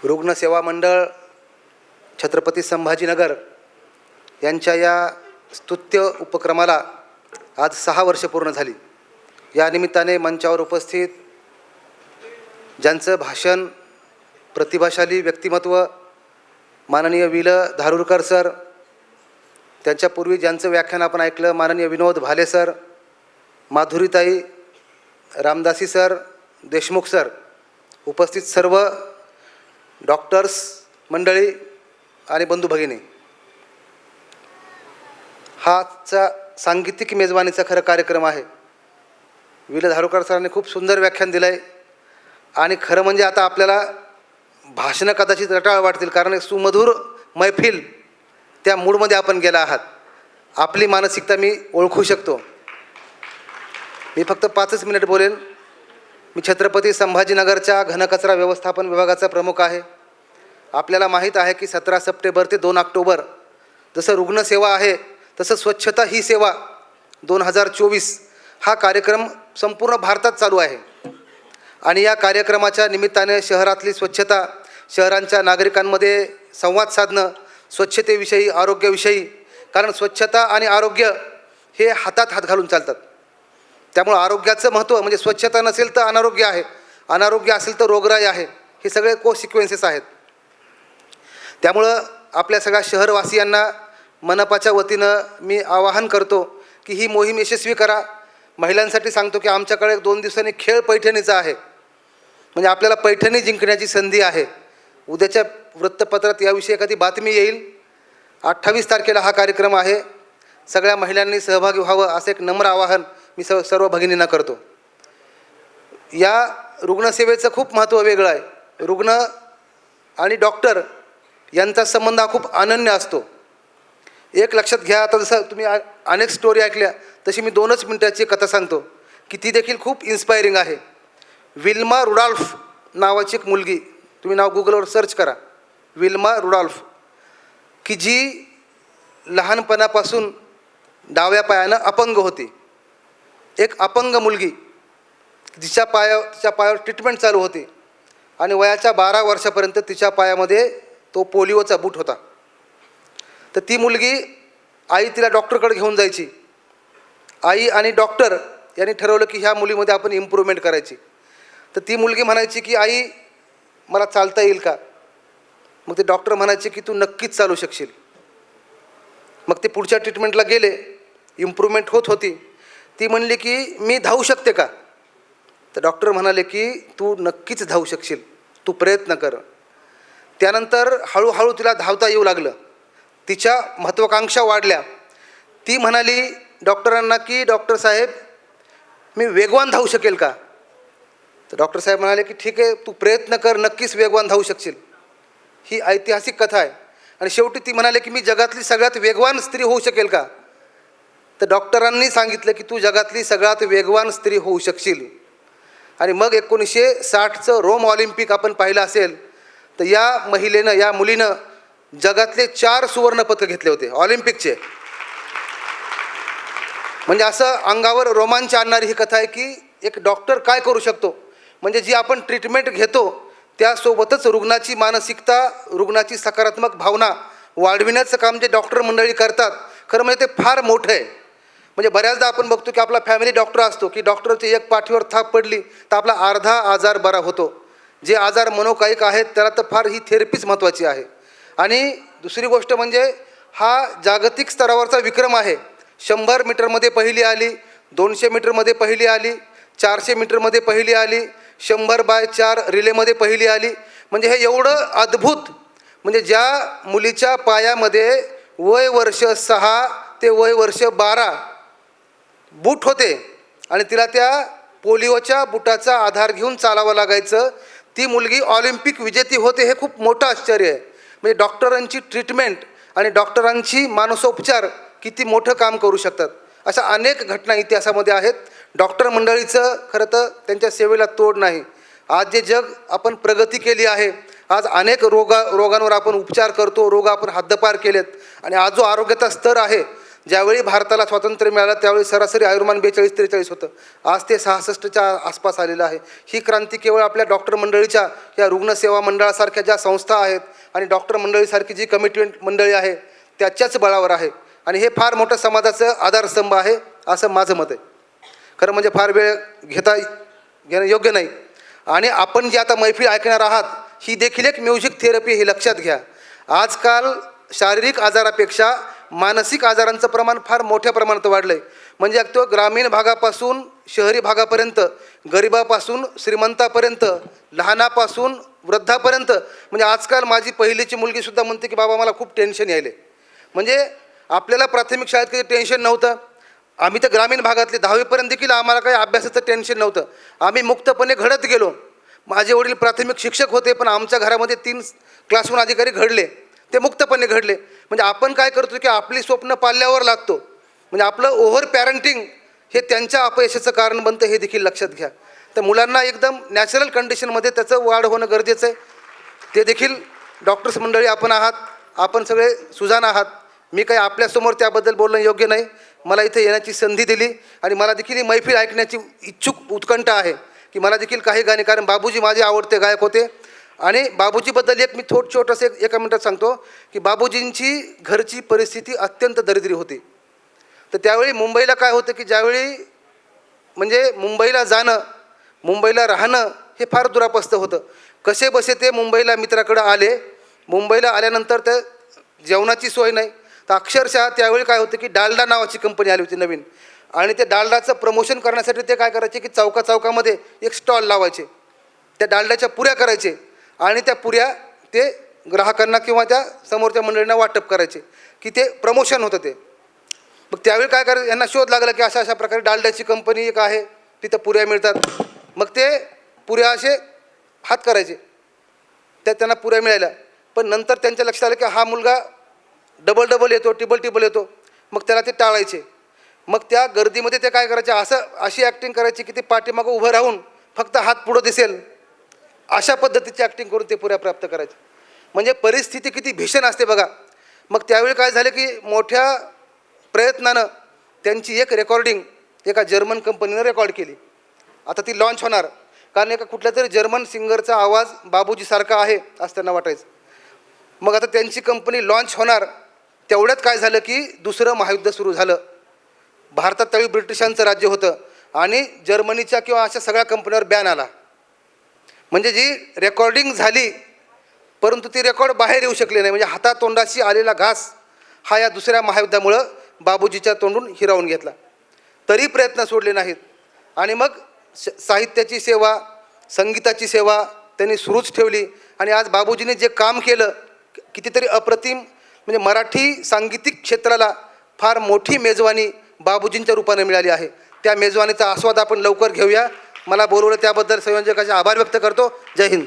रुग्णसेवा मंडळ छत्रपती संभाजीनगर यांच्या या स्तुत्य उपक्रमाला आज 6 वर्ष पूर्ण झाली। या निमित्ताने मंचावर उपस्थित ज्यांचं भाषण प्रतिभाशाली व्यक्तिमत्व माननीय वि. ल. धारूरकर सर, त्यांच्यापूर्वी ज्यांचं व्याख्यान आपण ऐकलं माननीय विनोद भाले sir, माधुरीताई, Ramdasi sir, Deshmukh sir, उपस्थित सर्व डॉक्टर्स मंडळी आणि बंधू भगिनी, हाचा सांगीतिक मेजवानीचा खरं कार्यक्रम आहे। वि. ल. धारूरकर सरांनी खूप सुंदर व्याख्यान दिलं आहे आणि खरं म्हणजे आता आपल्याला भाषणं कदाचित रटाळ वाटतील, कारण एक सुमधुर मैफिल त्या मूडमध्ये आपण गेला आहात। आपली मानसिकता मी ओळखू शकतो। मी फक्त 5 मिनिट बोलेन। मी छत्रपती संभाजीनगरच्या घनकचरा व्यवस्थापन विभागाचा प्रमुख आहे। आपल्याला माहीत आहे की 17 सप्टेंबर ते 2 ऑक्टोबर जसं रुग्णसेवा आहे तसं स्वच्छता ही सेवा 2024 हा कार्यक्रम संपूर्ण भारतात चालू आहे। आणि या कार्यक्रमाच्या निमित्ताने शहरातली स्वच्छता, शहरांच्या नागरिकांमध्ये संवाद साधणं, स्वच्छतेविषयी, आरोग्याविषयी, कारण स्वच्छता आणि आरोग्य हे हातात हात घालून चालतात। त्यामुळे आरोग्याचं महत्त्व म्हणजे स्वच्छता नसेल तर अनारोग्य आहे, अनारोग्य असेल तर रोगराई आहे, हे सगळे सिक्वेन्सेस आहेत। त्यामुळं आपल्या सगळ्या शहरवासियांना मनपाच्या वतीनं मी आवाहन करतो की ही मोहीम यशस्वी करा। महिलांसाठी सांगतो की आमच्याकडे 2 दिवसांनी खेळ पैठणीचा आहे, म्हणजे आपल्याला पैठणी जिंकण्याची संधी आहे। उद्याच्या वृत्तपत्रात याविषयी एखादी बातमी येईल। 28 तारखेला हा कार्यक्रम आहे। सगळ्या महिलांनी सहभागी व्हावं असं एक नम्र आवाहन मी सर्व भगिनींना करतो। या रुग्णसेवेचं खूप महत्त्व वेगळं आहे। रुग्ण आणि डॉक्टर यांचा संबंध हा खूप अनन्य असतो। एक लक्षात घ्या, आता जसं तुम्ही अनेक स्टोरी ऐकल्या तशी मी 2च मिनिटाची कथा सांगतो की ती देखील खूप इन्स्पायरिंग आहे। विल्मा रुडॉल्फ नावाची एक मुलगी, तुम्ही नाव गुगलवर सर्च करा, विल्मा रुडॉल्फ, की जी लहानपणापासून डाव्या पायानं अपंग होती। एक अपंग मुलगी, तिच्या पायावर ट्रीटमेंट चालू होती आणि वयाच्या 12 वर्षापर्यंत तिच्या पायामध्ये तो पोलिओचा बूट होता। तर ती मुलगी, आई तिला डॉक्टरकडे घेऊन जायची। आई आणि डॉक्टर यांनी ठरवलं की ह्या मुलीमध्ये आपण इम्प्रूव्हमेंट करायची। तर ती मुलगी म्हणायची की आई मला चालता येईल का? मग ते डॉक्टर म्हणायचे की तू नक्कीच चालू शकशील। मग ते पुढच्या ट्रीटमेंटला गेले, इम्प्रूव्हमेंट होत होती। ती म्हणली की मी धावू शकते का? तर डॉक्टर म्हणाले की तू नक्कीच धावू शकशील, तू प्रयत्न कर। त्यानंतर हळूहळू तिला धावता येऊ लागलं, तिच्या महत्त्वाकांक्षा वाढल्या। ती म्हणाली डॉक्टरांना की डॉक्टर साहेब मी वेगवान धावू शकेल का? तर डॉक्टर साहेब म्हणाले की ठीक आहे, तू प्रयत्न कर, नक्कीच वेगवान धावू शकशील। ही ऐतिहासिक कथा आहे। आणि शेवटी ती म्हणाले की मी जगातली सगळ्यात वेगवान स्त्री होऊ शकेल का? तर डॉक्टरांनी सांगितलं की तू जगातली सगळ्यात वेगवान स्त्री होऊ शकशील। आणि मग 1960चं रोम ऑलिम्पिक आपण पाहिलं असेल तर या महिलेनं, या मुलीनं जगातले 4 सुवर्णपदक घेतले होते ऑलिम्पिकचे। म्हणजे असं अंगावर रोमांच आणणारी ही कथा आहे की एक डॉक्टर काय करू शकतो। म्हणजे जी आपण ट्रीटमेंट घेतो त्यासोबतच रुग्णाची मानसिकता, रुग्णाची सकारात्मक भावना वाढविण्याचं काम जे डॉक्टर मंडळी करतात, खरं म्हणजे ते फार मोठं आहे। म्हणजे बऱ्याचदा आपण बघतो की आपला फॅमिली डॉक्टर असतो की डॉक्टरची एक पाठीवर थाप पडली तर आपला अर्धा आजार बरा होतो। जे आजार मनोकायिक आहेत त्याला तर फार ही थेरपीच महत्त्वाची आहे। आणि दुसरी गोष्ट म्हणजे हा जागतिक स्तरावरचा विक्रम आहे। 100 मीटरमध्ये पहिली आली, 200 मीटरमध्ये पहिली आली, 400 मीटरमध्ये पहिली आली, 100x4 रिलेमध्ये पहिली आली। म्हणजे हे एवढं अद्भुत, म्हणजे ज्या मुलीच्या पायामध्ये वय वर्ष 6 ते वय वर्ष 12 बूट होते आणि तिला त्या पोलिओच्या बुटाचा आधार घेऊन चालावं लागायचं, ती मुलगी ऑलिम्पिक विजेती होते, हे खूप मोठं आश्चर्य आहे। म्हणजे डॉक्टरांची ट्रीटमेंट आणि डॉक्टरांची मानसोपचार किती मोठं काम करू शकतात, अशा अनेक घटना इतिहासामध्ये आहेत। डॉक्टर मंडळीचं खरं तर त्यांच्या सेवेला तोड नाही। आज जे जग आपण प्रगती केली आहे, आज अनेक रोगांवर आपण उपचार करतो, रोग आपण हद्दपार केलेत आणि आज जो आरोग्याचा स्तर आहे ज्यावेळी भारताला स्वातंत्र्य मिळालं त्यावेळी सरासरी आयुर्मान 42-43 होतं. आज ते 66च्या आसपास आलेलं आहे. ही क्रांती केवळ आपल्या डॉक्टर मंडळीच्या, या रुग्णसेवा मंडळासारख्या ज्या संस्था आहेत आणि डॉक्टर मंडळीसारखी जी कमिटमेंट मंडळी आहे त्याच्याच बळावर आहे. आणि हे फार मोठं समाजाचं आधारस्तंभ आहे असं माझं मत आहे. खरं म्हणजे फार वेळ घेणं योग्य नाही. आणि आपण जी आता मैफिल ऐकणार आहात ही देखील एक म्युझिक थेरपी, हे लक्षात घ्या. आजकाल शारीरिक आजारापेक्षा मानसिक आजारांचं प्रमाण फार मोठ्या प्रमाणात वाढलं आहे. म्हणजे तो ग्रामीण भागापासून शहरी भागापर्यंत, गरिबापासून श्रीमंतापर्यंत, लहानापासून वृद्धापर्यंत. म्हणजे आजकाल माझी पहिलीची मुलगीसुद्धा म्हणते की बाबा मला खूप टेन्शन यायले. म्हणजे आपल्याला प्राथमिक शाळेत काही टेन्शन नव्हतं. आम्ही तर ग्रामीण भागातले 10वीपर्यंत देखील आम्हाला काही अभ्यासाचं टेन्शन नव्हतं. आम्ही मुक्तपणे घडत गेलो. माझे वडील प्राथमिक शिक्षक होते, पण आमच्या घरामध्ये 3 क्लासरूम अधिकारी घडले, ते मुक्तपणे घडले. म्हणजे आपण काय करतो की आपली स्वप्न पाल्यावर लागतो. म्हणजे आपलं ओव्हर पॅरेंटिंग हे त्यांच्या अपयशाचं कारण बनतं, हे देखील लक्षात घ्या. तर मुलांना एकदम नॅचरल कंडिशनमध्ये त्याचं वाढ होणं गरजेचं आहे. ते देखील डॉक्टर्स मंडळी आपण आहात, आपण सगळे सुजाण आहात. मी काही आपल्यासमोर त्याबद्दल बोलणं योग्य नाही. मला इथे येण्याची संधी दिली आणि मला देखील ही मैफिल ऐकण्याची उत्कंठा आहे की मला देखील काही गाणे, कारण बाबूजी माझे आवडते गायक होते. आणि बाबूजीबद्दल एक मी छोटंसं एका मिनिटात सांगतो की बाबूजींची घरची परिस्थिती अत्यंत दरिद्री होती. तर त्यावेळी मुंबईला काय होतं की ज्यावेळी म्हणजे मुंबईला जाणं, मुंबईला राहणं हे फार दुरापस्त होतं. कसे बसे ते मुंबईला मित्राकडं आले. मुंबईला आल्यानंतर तर जेवणाची सोय नाही. तर अक्षरशः त्यावेळी काय होतं की डालडा नावाची कंपनी आली होती नवीन. आणि ते डालडाचं प्रमोशन करण्यासाठी ते काय करायचे की चौकामध्ये एक स्टॉल लावायचे. त्या डालड्याच्या पुऱ्या करायचे आणि त्या पुऱ्या ते ग्राहकांना किंवा त्या समोरच्या मंडळींना वाटप करायचे की ते प्रमोशन होतं ते. मग त्यावेळी काय करायचं, यांना शोध लागला की अशा प्रकारे डालड्याची कंपनी एक आहे, तिथं पुऱ्या मिळतात. मग ते पुऱ्या असे हात करायचे, त्यात त्यांना पुऱ्या मिळाल्या. पण नंतर त्यांच्या लक्षात आलं की हा मुलगा डबल येतो, टिबल येतो. मग त्याला ते टाळायचे. मग त्या गर्दीमध्ये ते काय करायचे, अशी ॲक्टिंग करायची की ते पाठीमागं उभं राहून फक्त हात पुढं दिसेल अशा पद्धतीची ॲक्टिंग करून ते पुऱ्या प्राप्त करायचे. म्हणजे परिस्थिती किती भीषण असते बघा. मग त्यावेळी काय झालं की मोठ्या प्रयत्नानं त्यांची एक रेकॉर्डिंग एका जर्मन कंपनीनं रेकॉर्ड केली. आता ती लॉन्च होणार, कारण एका कुठल्या तरी जर्मन सिंगरचा आवाज बाबूजीसारखा आहे असं त्यांना वाटायचं. मग आता त्यांची कंपनी लॉन्च होणार, तेवढ्यात काय झालं की दुसरं महायुद्ध सुरू झालं. भारतात त्यावेळी ब्रिटिशांचं राज्य होतं आणि जर्मनीच्या किंवा अशा सगळ्या कंपन्यांवर बॅन आला. म्हणजे जी रेकॉर्डिंग झाली परंतु ती रेकॉर्ड बाहेर येऊ शकले नाही. म्हणजे हातातोंडाशी आलेला घास हा या दुसऱ्या महायुद्धामुळं बाबूजीच्या तोंडून हिरावून घेतला. तरी प्रयत्न सोडले नाहीत. आणि मग साहित्याची सेवा, संगीताची सेवा त्यांनी सुरूच ठेवली. आणि आज बाबूजीने जे काम केलं कितीतरी अप्रतिम. म्हणजे मराठी सांगीतिक क्षेत्राला फार मोठी मेजवानी बाबूजींच्या रूपाने मिळाली आहे. त्या मेजवानीचा आस्वाद आपण लवकर घेऊया. मला बोलवलं त्याबद्दल संयोजकाचे आभार व्यक्त करतो. जय हिंद.